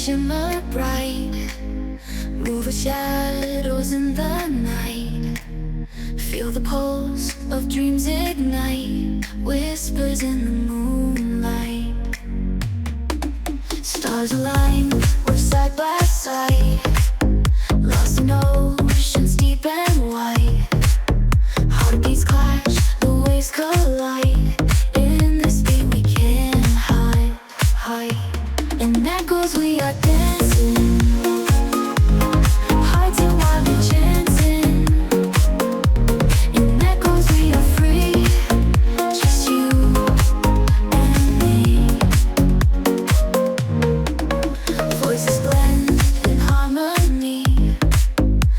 shimmer bright, move with shadows in the night. Feel the pulse of dreams ignite, whispers in the moonlight. Stars align, we're side by side, lost in oceans deep and wide. Heartbeats clash, the waves collide. In this beat we can't hide. And echoes we are dancing, hearts are wildly chancing. In echoes we are free, just you and me. Voices blend in harmony,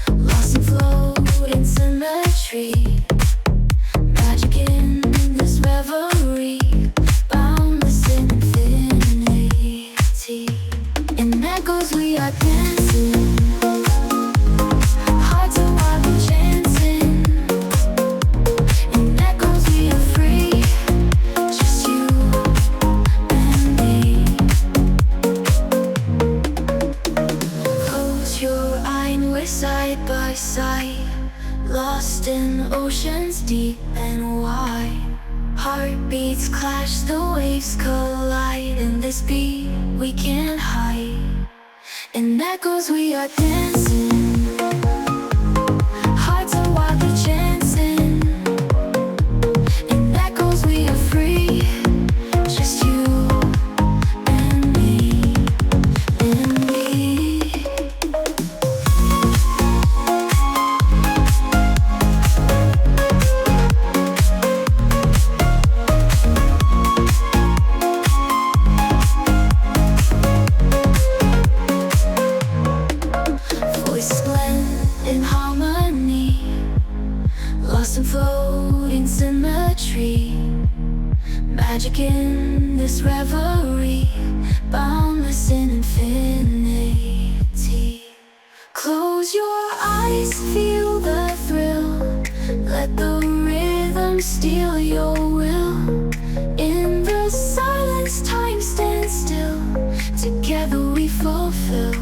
lost in flow in symmetry. Magic in this revelry, boundless in infinity. In echoes we are dancing, hearts are wildly chancing. In echoes we are free, just you and me. Close your eye and we're side by side, lost in oceans deep and wide. Heartbeats clash, the waves collide. In this beat we can't hide. In echoes we are dancing, hearts are wildly chancing. In echoes we are free, just you and me, and me. Voices blend in harmony, lost in floating symmetry. Magic in this revelry, boundless in infinity. Close your eyes, feel the thrill, let the rhythm steal your will. In the silence time stands still, together we fulfill.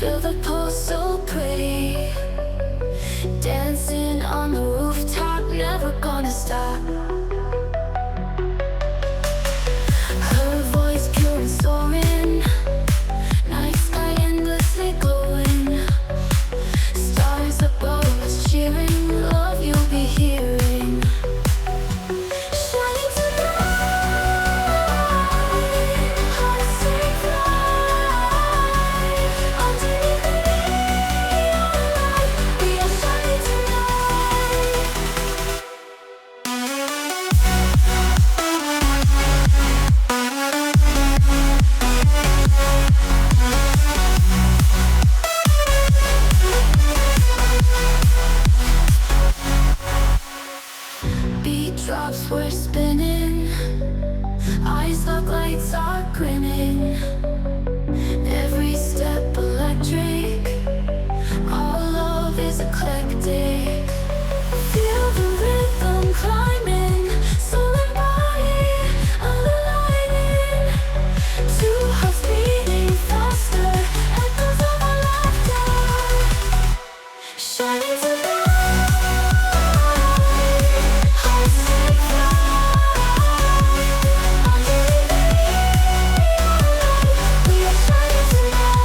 Feel the pulse so pretty, dancing on the rooftop, never gonna stop. Her voice pure and soaring, night sky endlessly glowing. Stars above us cheering, love you'll be hearing. Shining tonight, hearts say fly. Underneath the neon light, we are shining tonight. Beat drops, we're spinning. Eyes look, lights are grinning. Every step electric. Our love is eclectic. Feel the rhythm climbing. Soul and body aligning. Two hearts beating faster. Echoes of our laughter. Shining tonight. Hearts say fly. Underneath the neon light, we are shining tonight.